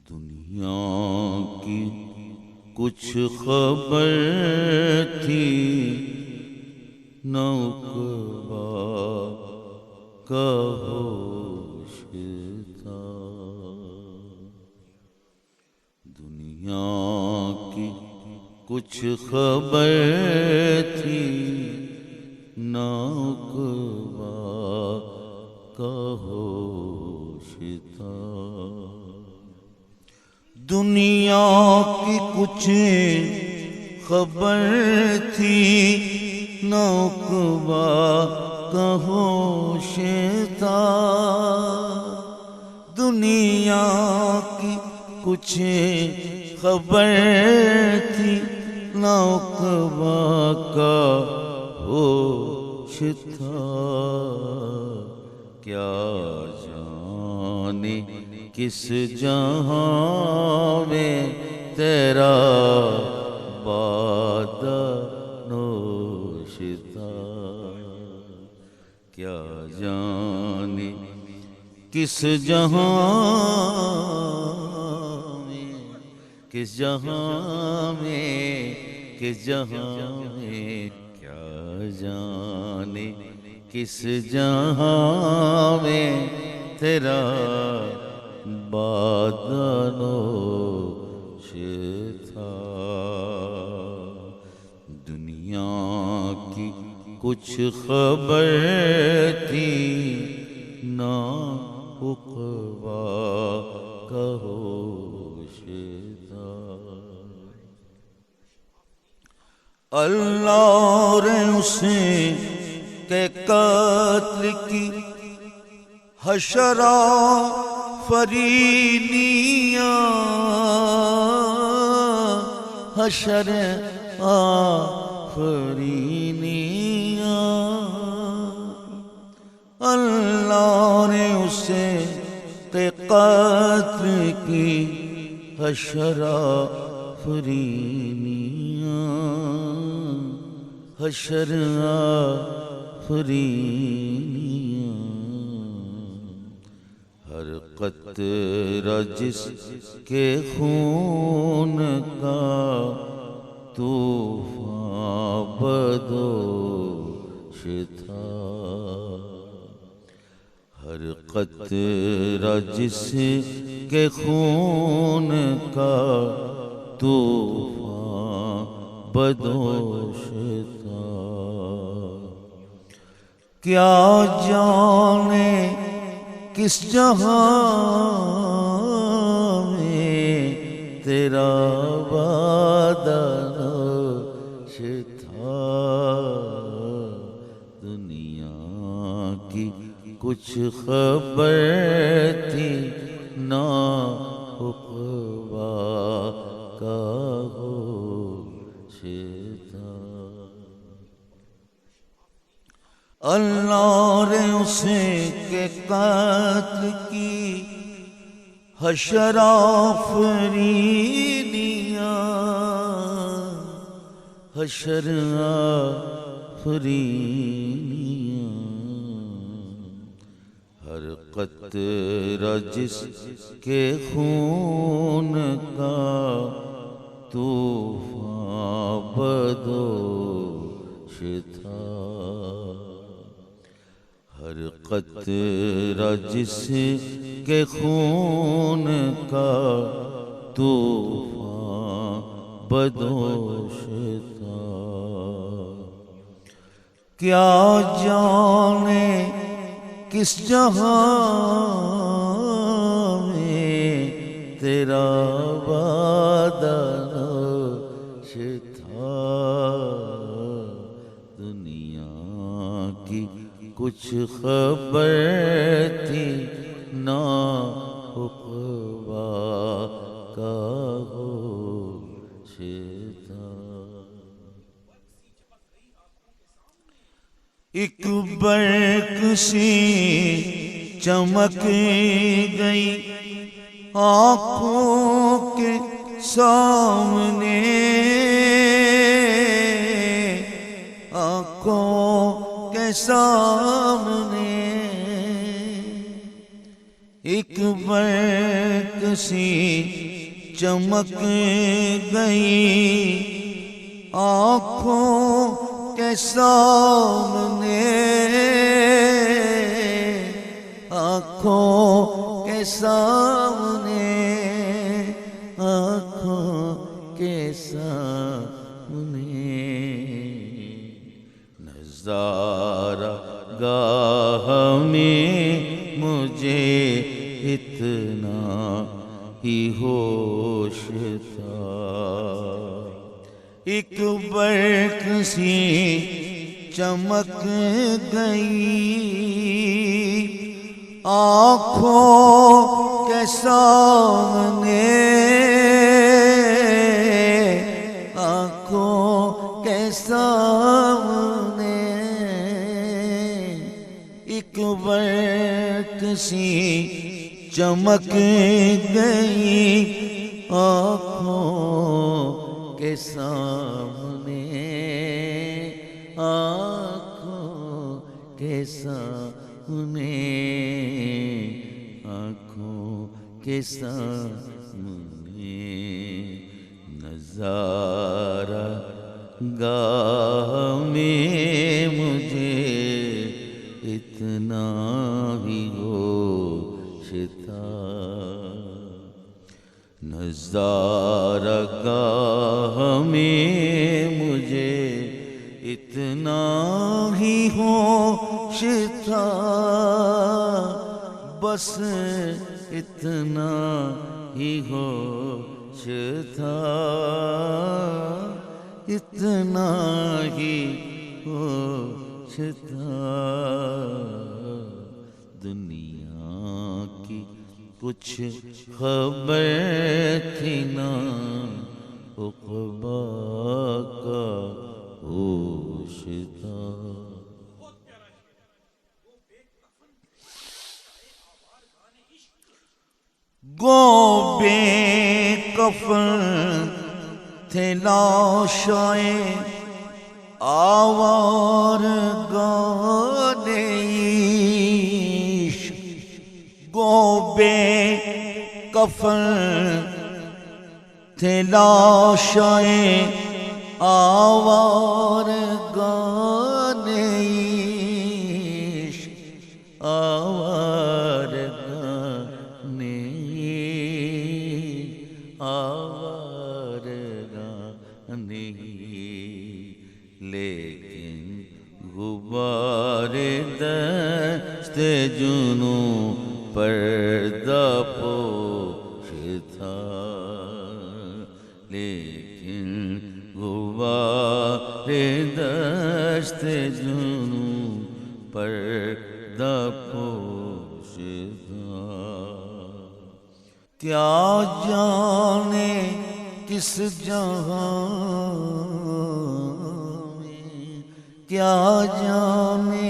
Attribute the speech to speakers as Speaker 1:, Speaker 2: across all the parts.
Speaker 1: دنیا کی کچھ خبر تھی نہ عقبیٰ کا ہوش تھا. دنیا کی کچھ خبر تھی نہ عقبیٰ کا ہوش تھا. دنیا کی کچھ خبر تھی نہ عقبیٰ کا ہوش تھا. دنیا کی کچھ خبر تھی نہ عقبیٰ کا ہوش تھا. کیا جانے کس جہاں میں تیرا بادہ نوش تھا. کیا جانے کس جہاں میں کس جہاں میں کس جہاں میں کیا جانے کس جہاں میں تیرا بادہ نوش تھا. دنیا کی کچھ خبر تھی نہ عقبیٰ کا ہوش تھا. اللہ نے اسے کے قتل کی حشر آفرینیاں حشر آفرینیاں. اللہ نے اسے قتل کی حشر آفرینیاں حشر آفرینیاں. ہر قطرہ جس کے خون کا طوفان بدوش تھا. ہر قطرہ جس کے خون کا طوفان بدوش تھا. کیا جانے کس جہاں میں تیرا وعدہ نوش تھا. دنیا کی کچھ خبر تھی نہ عقبیٰ کا ہوش تھا. اللہ نے اسے کے قتل کی حشر آفرینیاں حشر آفرینیاں. ہر قطرہ جس کے خون کا طوفان بدوش تھا. ہر قطرہ جس کے خون کا طوفان بدوش تھا. کیا جانے کس جہاں میں تیرا وعدہ نوش تھا. دنیا کی کچھ خبر تھی نہ عقبیٰ کا ہوش ایک برق سی چمک گئی آنکھوں کے سامنے، آنکھوں کے سامنے ایک برق سی چمک گئی آنکھوں کے سامنے، آنکھوں کے سامنے، آنکھوں کے سامنے نظارہ گاہ میں مجھے اتنا ہی ہوش تھا، ایک برق سی چمک گئی آنکھوں کے سامنے، آنکھوں کے سامنے ایک برق سی چمک گئی آنکھوں کے سامنے، آنکھوں کے سامنے، آنکھوں کے سامنے نظارہ گاہ میں مجھے اتنا ہی ہوش تھا، نظارہ گاہ میں مجھے اتنا ہی ہوش تھا، بس اتنا ہی ہوش تھا، اتنا ہی ہوش تھا، دنیا کی کچھ خبر تھی نہ عقبیٰ کا ہوش تھا، گو بے کفن تھے لاشائے آوارگان عشق، گو بے کفن تھے لاشائے آوارگان عشق، آوارگان آوارگان لیکن غبار دست جنوں پردہ پوش تھا، لیکن غبار دست جنوں پردہ پوش تھا، کیا جانے کس جہاں میں، کیا جانے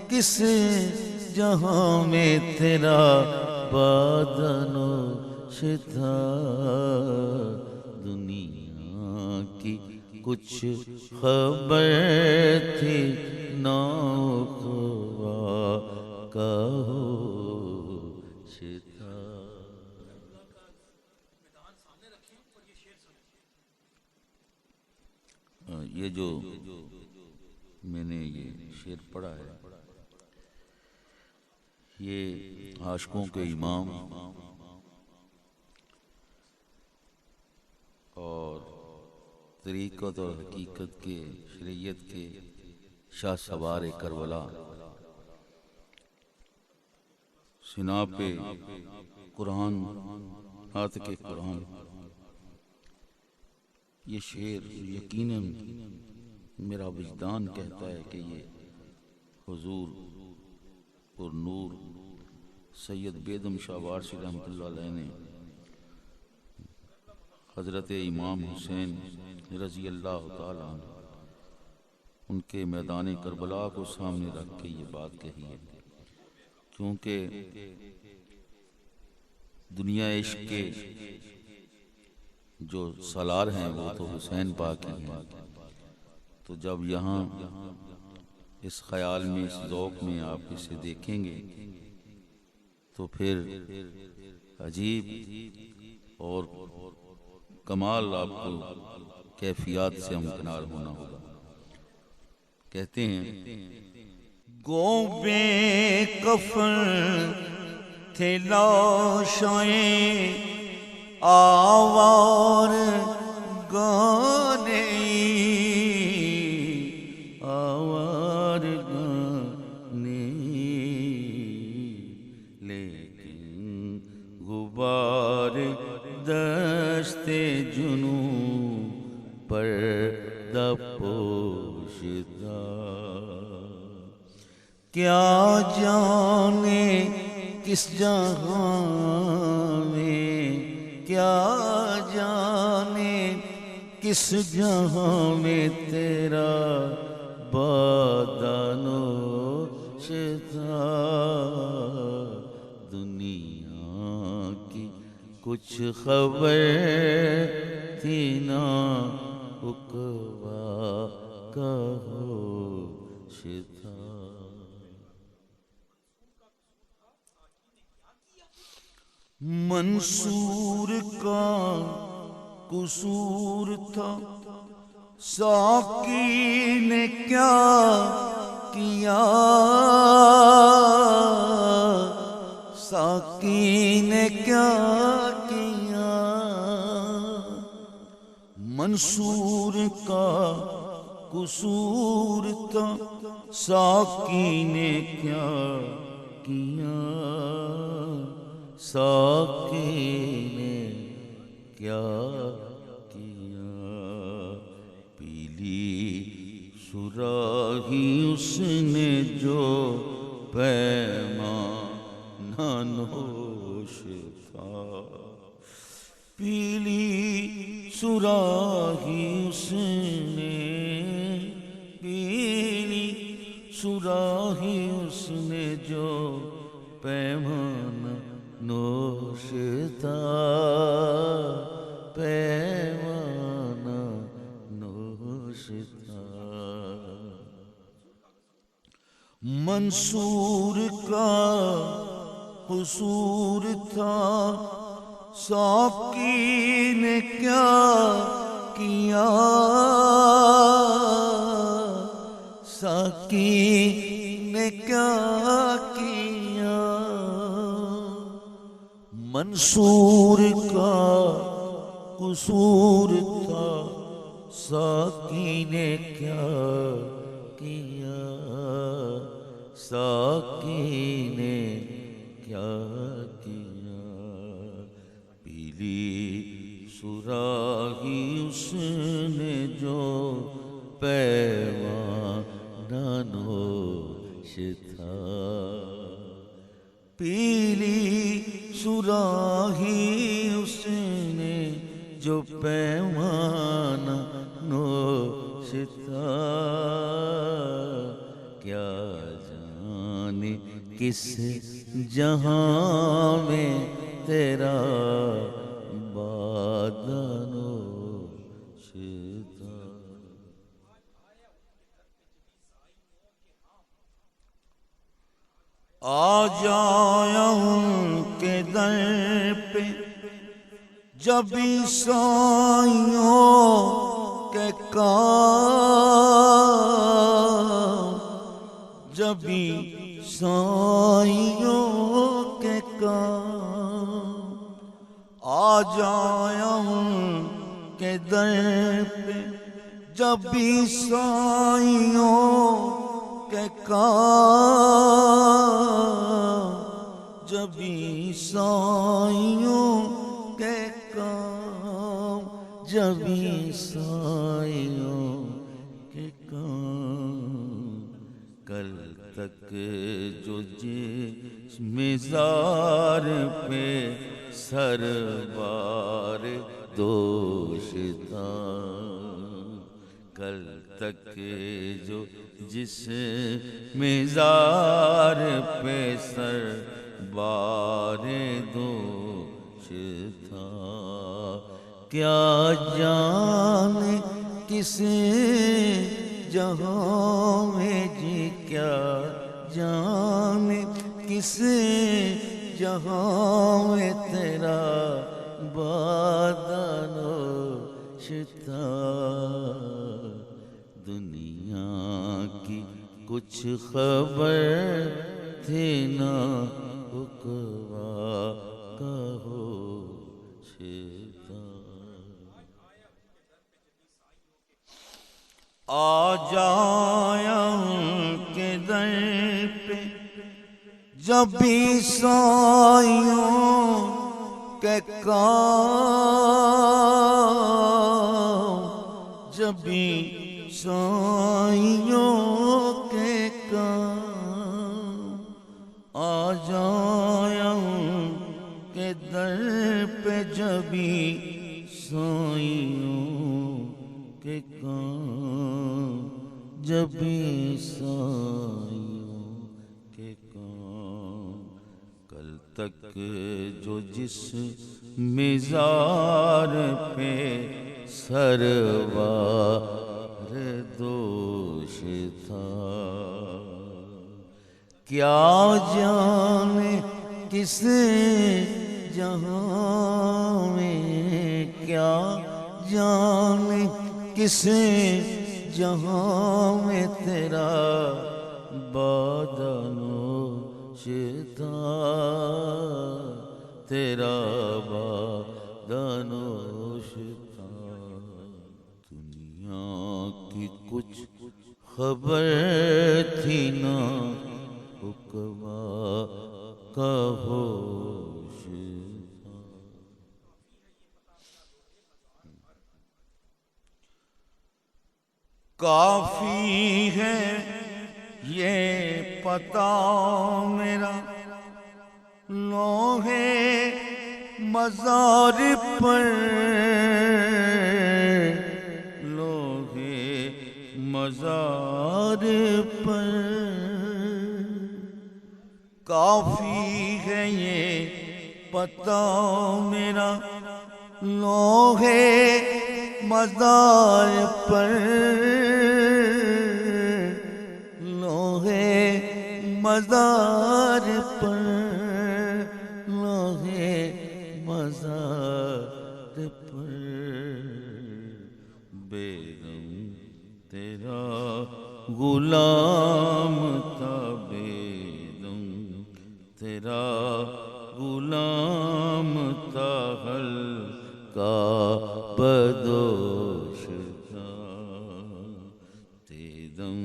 Speaker 1: کس جہاں میں تیرا بادنوش تھا، دنیا کی کچھ خبر تھی نہ عقبیٰ کا ہوش تھا۔ یہ جو میں نے یہ شعر پڑھا ہے یہ عاشقوں کے امام اور طریقت اور حقیقت کے شریعت کے شاہ سوار کربلا سنا پہ قرآن ہاتھ کے قرآن، یہ شعر یقیناً میرا وجدان کہتا ہے کہ یہ حضور پر نور سید بیدم شاہ وارسی رحمۃ اللہ علیہ نے حضرت امام حسین رضی اللہ تعالیٰ عنہ ان کے میدان کربلا کو سامنے رکھ کے یہ بات کہی ہے، کیونکہ دنیا عشق کے جو سالار ہیں وہ تو حسین پاک ہی ہیں۔ تو جب یہاں اس خیال میں، اس ذوق میں آپ اسے دیکھیں گے تو پھر عجیب اور کمال آپ کو کیفیات سے ہمکنار ہونا ہوگا۔ کہتے ہیں
Speaker 2: گو بے کفن تھے لاشیں آوار گانے،
Speaker 1: آوار گانے، لیکن غبار دشت جنوں پر پوشیدہ،
Speaker 2: کیا جانے کس جہاں میں، کیا جانے کس جہاں میں تیرا بادانوش تھا۔
Speaker 1: دنیا کی کچھ خبر تھی نہ عقبیٰ کا ہوش تھا۔
Speaker 2: منصور کا قصور تھا، ساقی نے کیا کیا، ساقی نے کیا کیا۔ منصور کا قصور تھا، ساقی نے کیا کیا،
Speaker 1: ساقی نے کیا کیا۔ پیلی صراحی اس نے جو پیمانہ نوش تھا،
Speaker 2: پیلی صراحی اس نے، پیلی صراحی اس نے جو
Speaker 1: پیمانہ نوش تھا، پیمانہ نوش تھا۔
Speaker 2: منصور کا قصور تھا، ساقی نے کیا کیا، ساقی نے کیا کیا۔ منصور کا قصور تھا، ساقی نے کیا کیا،
Speaker 1: ساقی نے کیا کیا۔ پیلی صراحی اس نے جو پیمانہ نوش تھا،
Speaker 2: پیلی صراحی اس نے جو پیمانہ
Speaker 1: نوش تھا۔ کیا جانے کس جہاں میں تیرا بادانوش تھا۔
Speaker 2: آ جایا ان کے در پہ جب عیسائیوں کے کام، جب عیسائیوں کے کام، آ جایا ان کے در پہ جب عیسائیوں کے کام، جب عیسائیوں کے کام،
Speaker 1: جب عیسائیوں کے کام۔ کل تک جو جس مزار پہ سر بار دوش تھا، کل تک جو جس مزار پہ سر بار دوش تھا، کیا جانے کس جہاں میں جی، کیا جانے کس جہاں میں تیرا بادنوش تھا۔ دنیا کی کچھ خبر تھی نہ حکوا کا ہوش تھا۔ آ جایا ان کے در پہ جب عیسائیوں کے کام، جب عیسائیوں کے کام، آ جایا ان کے در پہ جب عیسائیوں کے کام، جب عیسائیوں کے کام، کل تک جو جس مزار پہ سروار دوش تھا، کیا جانے کس جہاں میں، کیا جانے کس جہاں میں تیرا بادنوش تھا، تیرا بادنوش تھا۔ دنیا کی کچھ خبر تھی نہ حکوا کا ہوش تھا۔ کافی ہے یہ پتہ میرا لوہے مزار پر، لوہے مزار پر، کافی ہے یہ پتہ میرا لوہے مزار پر، لوہے مزار پر، لوہے مزار پر، بیگم تیرا غلام تھا، بیگم تیرا غلام تھا، ہلکا بدوش تھا، بیگم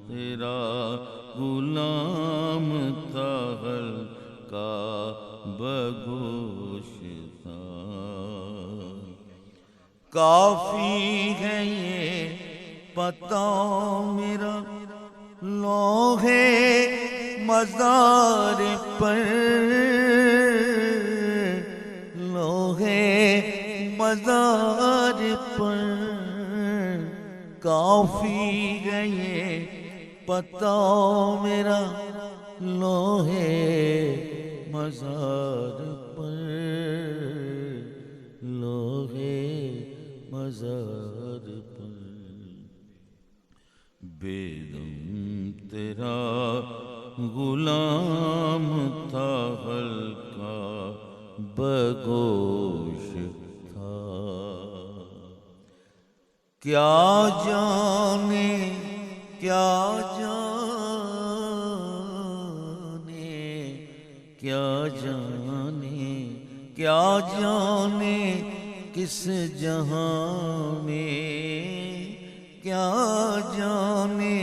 Speaker 1: تیرا غلام تھا، ہلکا بگوش تھا۔ کافی ہے یہ پتہ میرا لوہے مزار پر، لوہے مزار پر، کافی ہے یہ پتہ میرا لوہے مزار پر، لوہے مزار پر، بیگم تیرا غلام تھا، ہلکا بگوش تھا، کیا جانے، کیا جانے، کیا جانے، کیا جانے کس جہاں میں، کیا جانے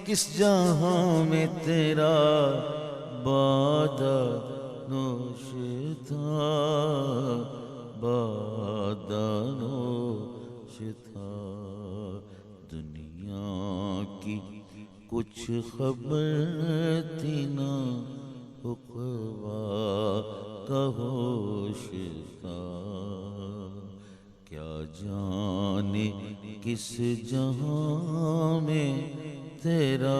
Speaker 1: کس جہاں میں تیرا بادنوش تھا، بادنوش تھا۔ دنیا کی کچھ خبر تھی نہ حکوا کا ہوش تھا، کیا جان جانے کس جہاں میں تیرا